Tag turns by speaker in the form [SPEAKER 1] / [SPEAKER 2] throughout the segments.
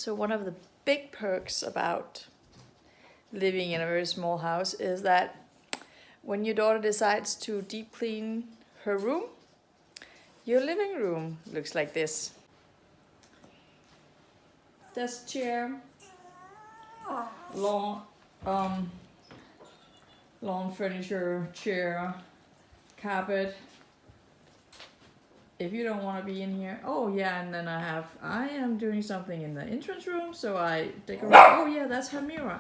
[SPEAKER 1] So one of the big perks about living in a very small house is that when your daughter decides to deep clean her room, your living room looks like this. Desk chair, lawn furniture, chair, carpet. If you don't want to be in here, oh yeah, and then I am doing something in the entrance room, so I decorate. Oh yeah, that's her mirror,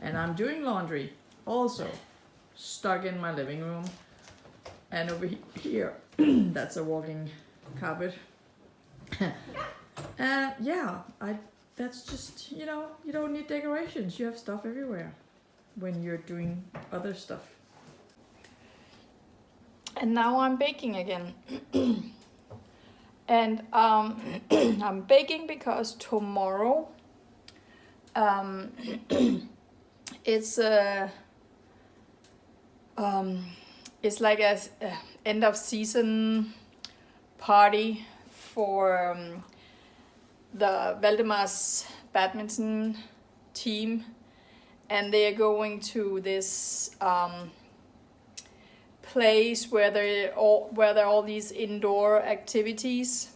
[SPEAKER 1] and I'm doing laundry also, stuck in my living room, and over here, that's a walking carpet. Yeah, that's just, you know, you don't need decorations. You have stuff everywhere when you're doing other stuff. And now I'm baking again. And I'm baking because tomorrow it's like a end of season party for the Valdemar's badminton team, and they are going to this place where there are all these indoor activities,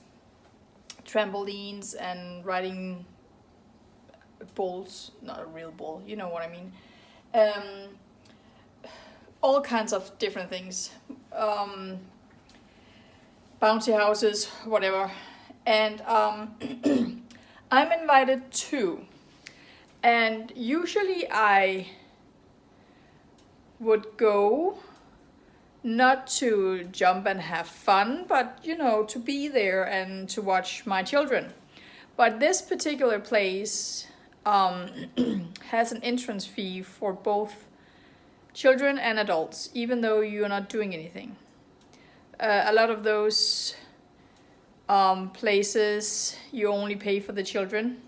[SPEAKER 1] trampolines and riding bulls, not a real bull, you know what I mean, all kinds of different things, bouncy houses, whatever, and I'm invited too, and usually I would go not to jump and have fun, but you know, to be there and to watch my children. But this particular place has an entrance fee for both children and adults, even though you're not doing anything. A lot of those places you only pay for the children,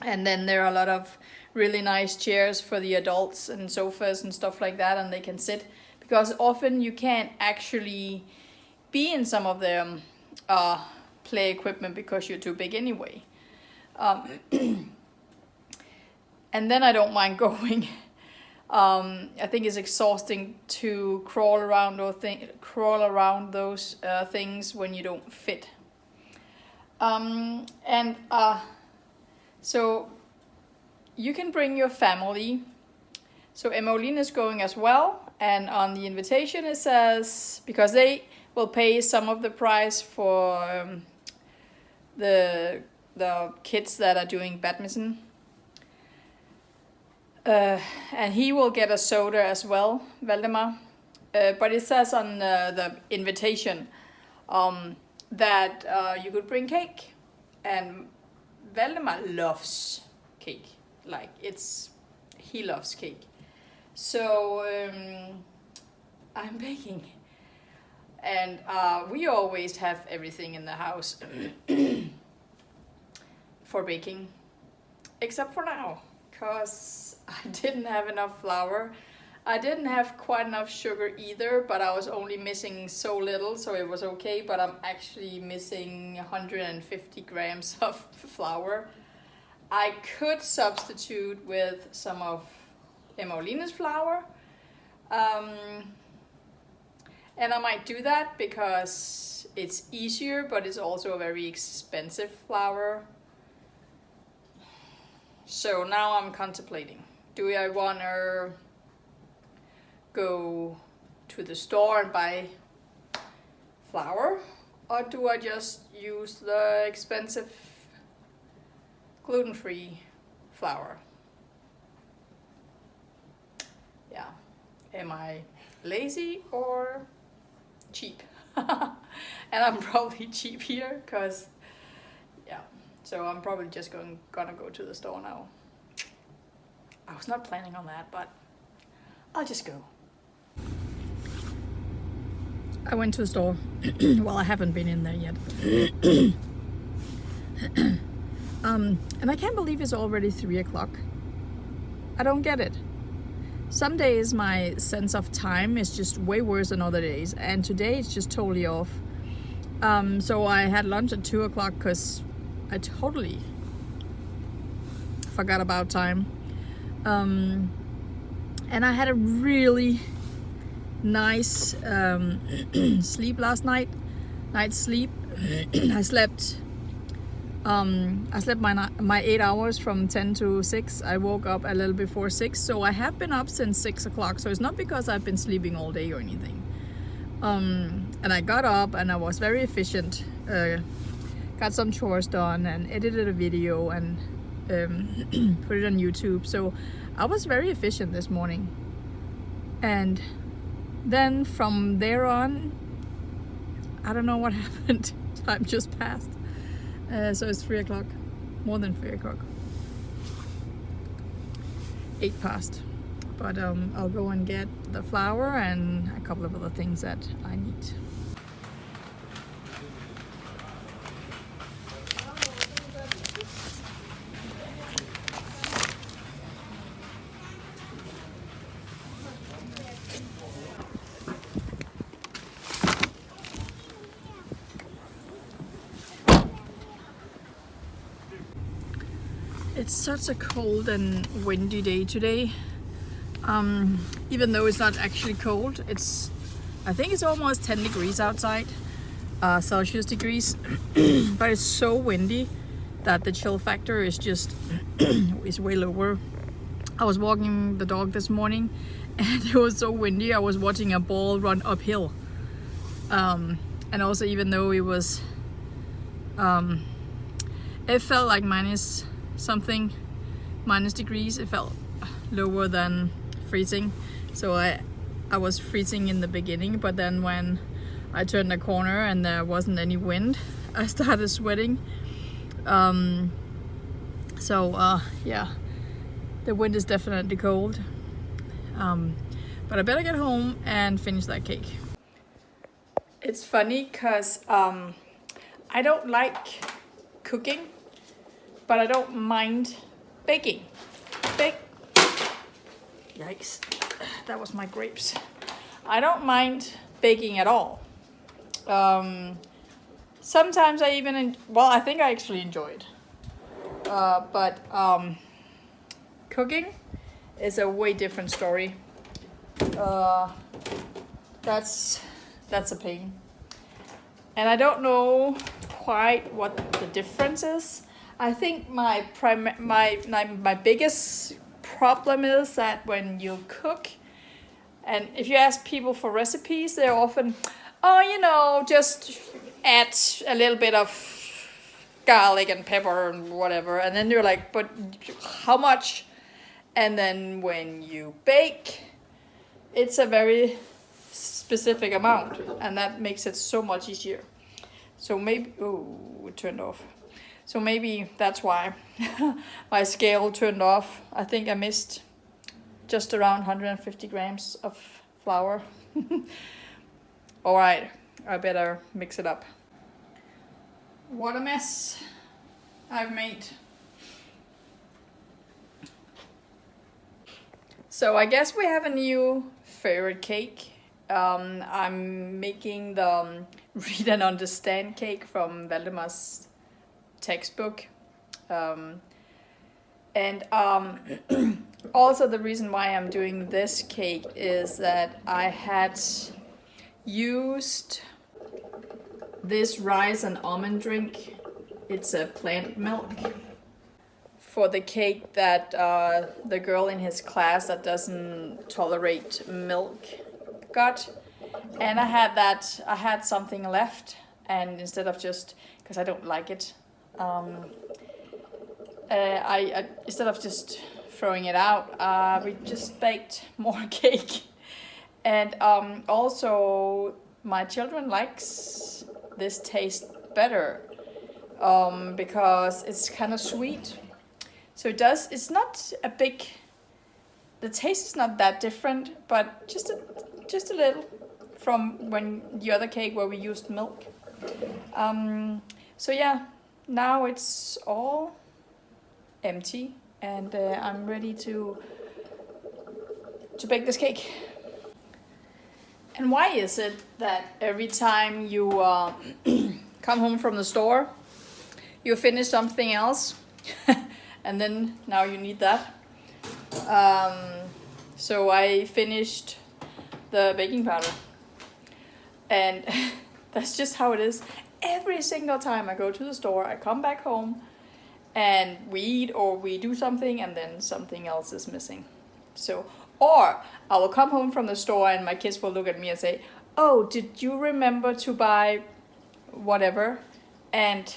[SPEAKER 1] and then there are a lot of really nice chairs for the adults and sofas and stuff like that, and they can sit. Because often you can't actually be in some of the play equipment because you're too big anyway. And then I don't mind going. I think it's exhausting to crawl around those things when you don't fit. So you can bring your family. So Emmeline is going as well. And on the invitation it says, because they will pay some of the price for the kids that are doing badminton. And he will get a soda as well, Valdemar. But it says on the invitation that you could bring cake. And Valdemar loves cake. Like, he loves cake. So I'm baking, and we always have everything in the house for baking, except for now, because I didn't have enough flour. I didn't have quite enough sugar either, but I was only missing so little, so it was okay. But I'm actually missing 150 grams of flour. I could substitute with some of Emmeline's flour, and I might do that because it's easier, but it's also a very expensive flour. So now I'm contemplating, do I want to go to the store and buy flour, or do I just use the expensive gluten-free flour? Yeah, am I lazy or cheap? And I'm probably cheap here, because yeah, so I'm probably just gonna go to the store now. I was not planning on that, but I'll just go. I went to the store. Well, I haven't been in there yet. And I can't believe it's already 3 o'clock. I don't get it. Some days my sense of time is just way worse than other days, and today it's just totally off. So I had lunch at 2 o'clock because I totally forgot about time. And I had a really nice sleep last night. Night's sleep. I slept my 8 hours from 10 to 6. I woke up a little before 6, so I have been up since 6 o'clock. So it's not because I've been sleeping all day or anything. And I got up and I was very efficient. Got some chores done and edited a video and put it on YouTube. So I was very efficient this morning. And then from there on, I don't know what happened. Time just passed. So it's 3 o'clock, more than 3 o'clock. 8 past. But I'll go and get the flour and a couple of other things that I need. It's such a cold and windy day today. Even though it's not actually cold, I think it's almost 10 degrees outside, Celsius degrees, but it's so windy that the chill factor is just is way lower. I was walking the dog this morning and it was so windy. I was watching a ball run uphill, and also even though it was it felt like minus degrees, it felt lower than freezing. So I was freezing in the beginning, but then when I turned the corner and there wasn't any wind, I started sweating. Yeah, the wind is definitely cold. But I better get home and finish that cake. It's funny because I don't like cooking, but I don't mind baking. Yikes, that was my grapes. I don't mind baking at all. Sometimes I even, I think I actually enjoy it. But cooking is a way different story. That's a pain. And I don't know quite what the difference is. I think my biggest problem is that when you cook, and if you ask people for recipes, they're often, just add a little bit of garlic and pepper and whatever, and then you're like, but how much? And then when you bake, it's a very specific amount, and that makes it so much easier. So maybe, it turned off. So maybe that's why my scale turned off. I think I missed just around 150 grams of flour. All right, I better mix it up. What a mess I've made. So I guess we have a new favorite cake. I'm making the Read and Understand cake from Valdemar's textbook. Also the reason why I'm doing this cake is that I had used this rice and almond drink. It's a plant milk for the cake that the girl in his class that doesn't tolerate milk got. And I had something left, and instead of just, because I don't like it, I instead of just throwing it out, we just baked more cake. And also my children likes this taste better because it's kind of sweet. So it's not a big, the taste is not that different, but just a little from when the other cake where we used milk. So yeah, now it's all empty, and I'm ready to bake this cake. And why is it that every time you come home from the store, you finish something else and then now you need that. So I finished the baking powder, and that's just how it is. Every single time I go to the store, I come back home and we eat or we do something, and then something else is missing. So, or I will come home from the store and my kids will look at me and say, "Oh, did you remember to buy whatever?" And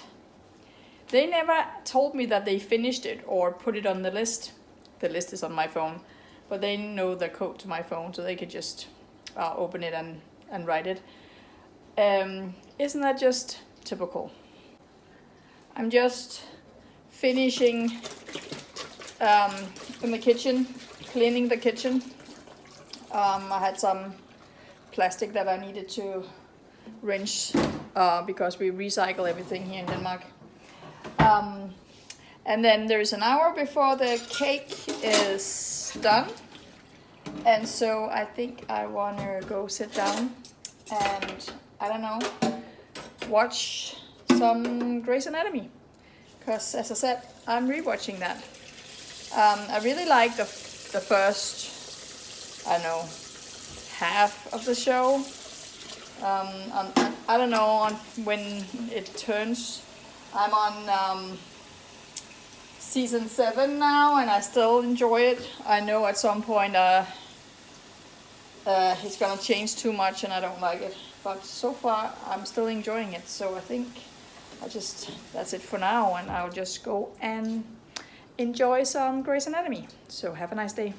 [SPEAKER 1] they never told me that they finished it or put it on the list. The list is on my phone, but they know the code to my phone, so they could just open it and write it. Isn't that just typical? I'm just finishing in the kitchen, cleaning the kitchen. I had some plastic that I needed to rinse because we recycle everything here in Denmark. And then there's an hour before the cake is done. And so I think I want to go sit down and, I don't know, watch some Grey's Anatomy. Because, as I said, I'm rewatching that. I really like the first, I don't know, half of the show. I don't know when it turns. I'm on season 7 now, and I still enjoy it. I know at some point it's gonna change too much, and I don't like it. But so far, I'm still enjoying it. So I think that's it for now, and I'll just go and enjoy some Grey's Anatomy. So have a nice day.